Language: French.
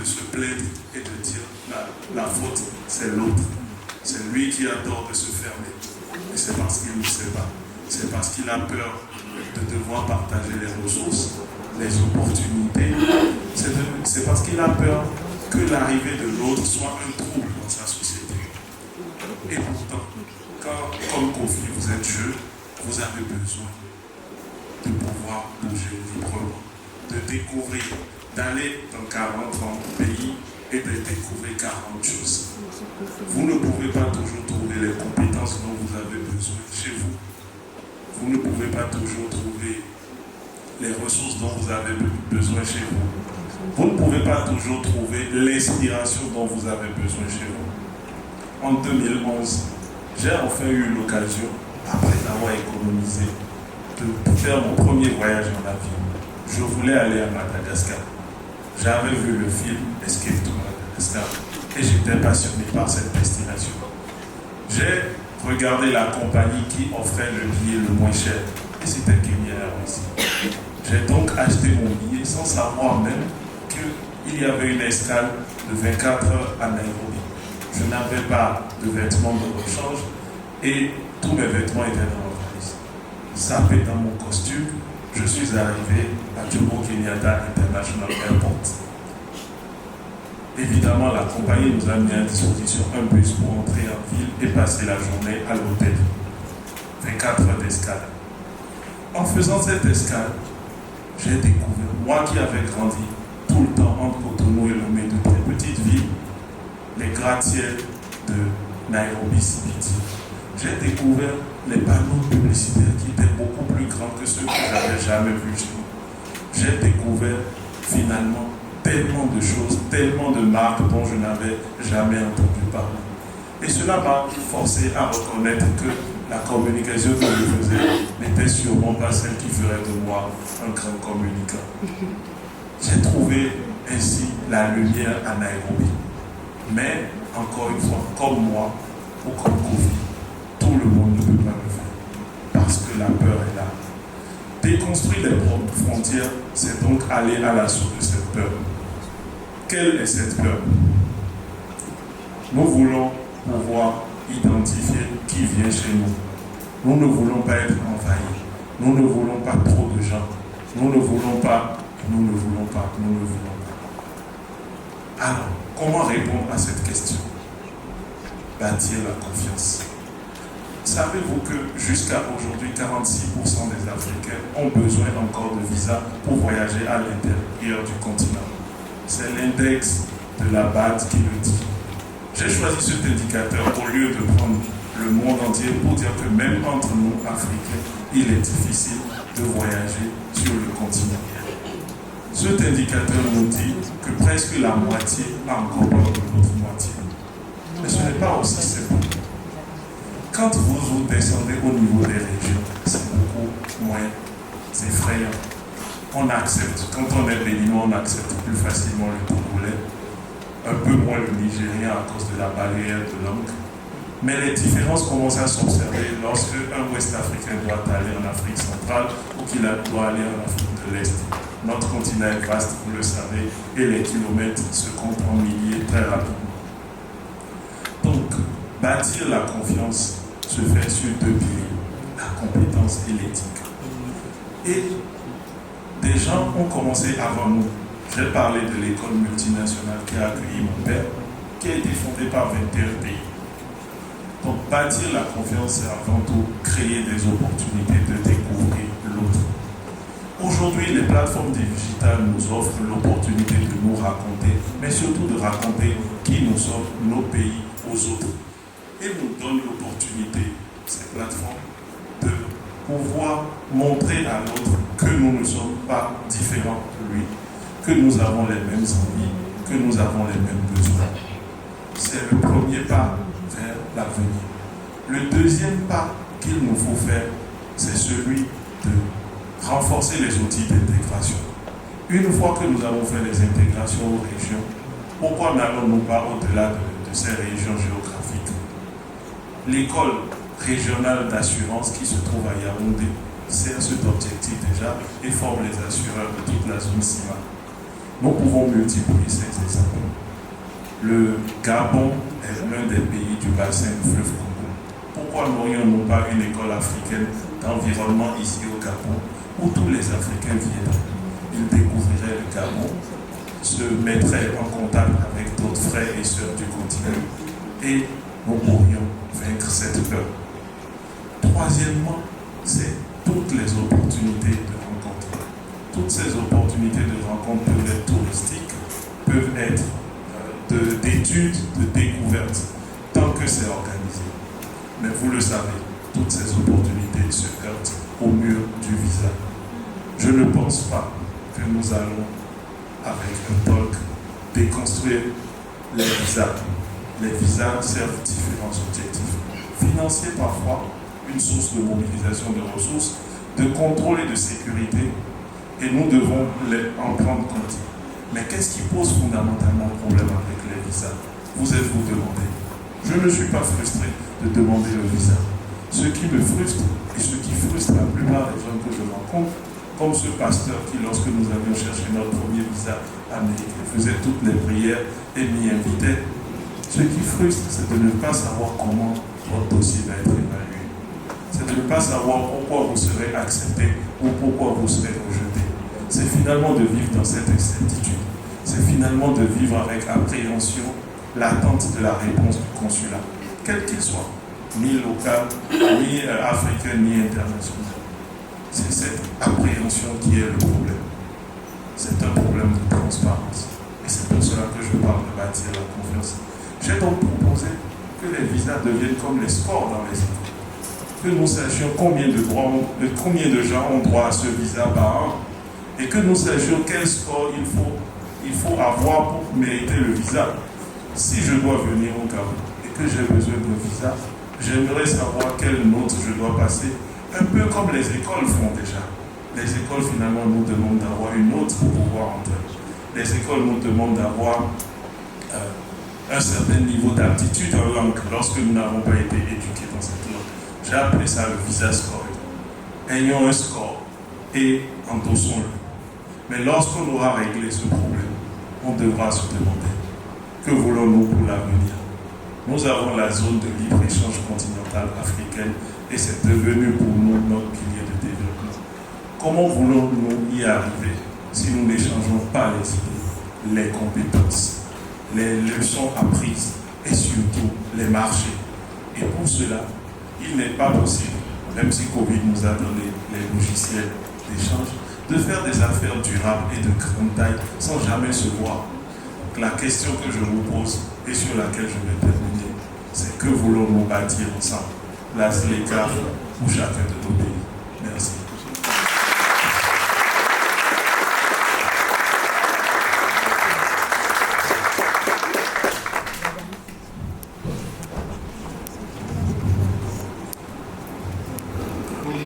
de se plaindre et de dire la faute, c'est l'autre. C'est lui qui a tort de se fermer. Et c'est parce qu'il ne sait pas. C'est parce qu'il a peur de devoir partager les ressources, les opportunités. C'est parce qu'il a peur que l'arrivée de l'autre soit un trouble dans sa société. Et pourtant, quand, comme Kofi, vous êtes jeune, vous avez besoin de pouvoir bouger librement, de découvrir, d'aller dans 40 ans au pays et de découvrir 40 choses. Vous ne pouvez pas toujours trouver les compétences dont vous avez besoin chez vous. Vous ne pouvez pas toujours trouver les ressources dont vous avez besoin chez vous. Vous ne pouvez pas toujours trouver l'inspiration dont vous avez besoin chez vous. En 2011, j'ai enfin eu l'occasion, après avoir économisé, de faire mon premier voyage en avion. Je voulais aller à Madagascar. J'avais vu le film Escape to Madagascar et j'étais passionné par cette destination. J'ai regardé la compagnie qui offrait le billet le moins cher et c'était Kenya Airways. J'ai donc acheté mon billet sans savoir même qu'il y avait une escale de 24 heures à Nairobi. Je n'avais pas de vêtements de rechange et tous mes vêtements étaient dans ma valise. Zappé dans mon costume, je suis arrivé à Jomo Kenyatta International Airport. Évidemment, la compagnie nous a mis à disposition un bus pour entrer en ville et passer la journée à l'hôtel. 24 heures d'escale. En faisant cette escale, j'ai découvert, moi qui avais grandi tout le temps entre Cotonou et Lomé, de très petites villes, les gratte-ciels de Nairobi CBD. J'ai découvert les panneaux publicitaires qui étaient beaucoup plus grands que ceux que j'avais jamais vus chez nous. J'ai découvert finalement tellement de choses, tellement de marques dont je n'avais jamais entendu parler. Et cela m'a forcé à reconnaître que la communication que je faisais n'était sûrement pas celle qui ferait de moi un grand communicant. J'ai trouvé ainsi la lumière à Nairobi. Mais, encore une fois, comme moi ou comme Kofi, tout le monde ne peut pas le faire. Parce que la peur est là. Déconstruire les frontières, c'est donc aller à la source de cette peur. Quelle est cette peur? Nous voulons pouvoir identifier qui vient chez nous. Nous ne voulons pas être envahis. Nous ne voulons pas trop de gens. Nous ne voulons pas, nous ne voulons pas, nous ne voulons pas. Alors, comment répondre à cette question? Bâtir la confiance. Savez-vous que jusqu'à aujourd'hui, 46% des Africains ont besoin encore de visa pour voyager à l'intérieur du continent? C'est l'index de la BAD qui le dit. J'ai choisi cet indicateur au lieu de prendre le monde entier pour dire que même entre nous, Africains, il est difficile de voyager sur le continent. Cet indicateur nous dit que presque la moitié a encore peur de l'autre moitié. Mais ce n'est pas aussi simple. Quand vous descendez au niveau des régions, c'est beaucoup moins effrayant. On accepte, quand on est béninois, on accepte plus facilement le Togolais, un peu moins le Nigérien à cause de la barrière de langue. Mais les différences commencent à s'observer lorsque un Ouest-Africain doit aller en Afrique centrale ou qu'il doit aller en Afrique de l'Est. Notre continent est vaste, vous le savez, et les kilomètres se comptent en milliers très rapidement. Donc, bâtir la confiance se fait sur deux piliers, la compétence et l'éthique. Et des gens ont commencé avant nous. J'ai parlé de l'école multinationale qui a accueilli mon père, qui a été fondée par 21 pays. Donc, bâtir la confiance, c'est avant tout créer des opportunités de découvrir l'autre. Aujourd'hui, les plateformes digitales nous offrent l'opportunité de nous raconter, mais surtout de raconter qui nous sommes, nos pays aux autres. Et nous donnent l'opportunité, ces plateformes, de pouvoir montrer à l'autre que nous ne sommes pas différents de lui, que nous avons les mêmes envies, que nous avons les mêmes besoins. C'est le premier pas vers l'avenir. Le deuxième pas qu'il nous faut faire, c'est celui de renforcer les outils d'intégration. Une fois que nous avons fait les intégrations aux régions, pourquoi n'allons-nous pas au-delà de ces régions géographiques? L'école régionale d'assurance qui se trouve à Yaoundé sert cet objectif déjà et forme les assureurs de toute la zone CIMA. Nous pouvons multiplier ces exemples. Le Gabon est l'un des pays du bassin du fleuve Congo. Pourquoi n'aurions-nous pas une école africaine d'environnement ici au Gabon où tous les Africains viendraient? Ils découvriraient le Gabon, se mettraient en contact avec d'autres frères et sœurs du continent et nous pourrions vaincre cette peur. Troisièmement, c'est toutes les opportunités de rencontre. Toutes ces opportunités de rencontre peuvent être touristiques, peuvent être d'études, de découvertes, tant que c'est organisé. Mais vous le savez, toutes ces opportunités se heurtent au mur du visa. Je ne pense pas que nous allons, avec un talk, déconstruire les visas. Les visas servent différents objectifs. Financiers parfois, une source de mobilisation de ressources, de contrôle et de sécurité, et nous devons en prendre compte. Mais qu'est-ce qui pose fondamentalement problème avec les visas? Vous êtes-vous demandé? Je ne suis pas frustré de demander le visa. Ce qui me frustre, et ce qui frustre la plupart des gens que je rencontre, comme ce pasteur qui, lorsque nous avions cherché notre premier visa américain, faisait toutes les prières et m'y invitait. Ce qui frustre, c'est de ne pas savoir comment votre dossier va être évalué. C'est de ne pas savoir pourquoi vous serez accepté ou pourquoi vous serez rejeté. C'est finalement de vivre dans cette incertitude. C'est finalement de vivre avec appréhension l'attente de la réponse du consulat, quel qu'il soit, ni local, ni africain, ni international. C'est cette appréhension qui est le problème. C'est un problème de transparence. Et c'est pour cela que je parle de bâtir la confiance. J'ai donc proposé que les visas deviennent comme les scores dans les écoles. Que nous sachions combien de gens ont droit à ce visa par an. Et que nous sachions quel score il faut avoir pour mériter le visa. Si je dois venir au Gabon et que j'ai besoin d'un visa, j'aimerais savoir quelle note je dois passer, un peu comme les écoles font déjà. Les écoles finalement nous demandent d'avoir une note pour pouvoir entrer. Les écoles nous demandent d'avoir un certain niveau d'aptitude en langue lorsque nous n'avons pas été éduqués dans cette langue. J'ai appelé ça le visa score. Ayons un score et endossons-le. Mais lorsqu'on aura réglé ce problème, on devra se demander que voulons-nous pour l'avenir. Nous avons la zone de libre-échange continentale africaine et c'est devenu pour nous notre pilier de développement. Comment voulons-nous y arriver si nous n'échangeons pas les idées, les compétences, les leçons apprises et surtout les marchés? Et pour cela, il n'est pas possible, même si Covid nous a donné les logiciels d'échange, de faire des affaires durables et de grande taille sans jamais se voir. Donc la question que je vous pose et sur laquelle je vais terminer, c'est que voulons-nous bâtir ensemble, la SLECAF ou chacun de nos pays? Merci.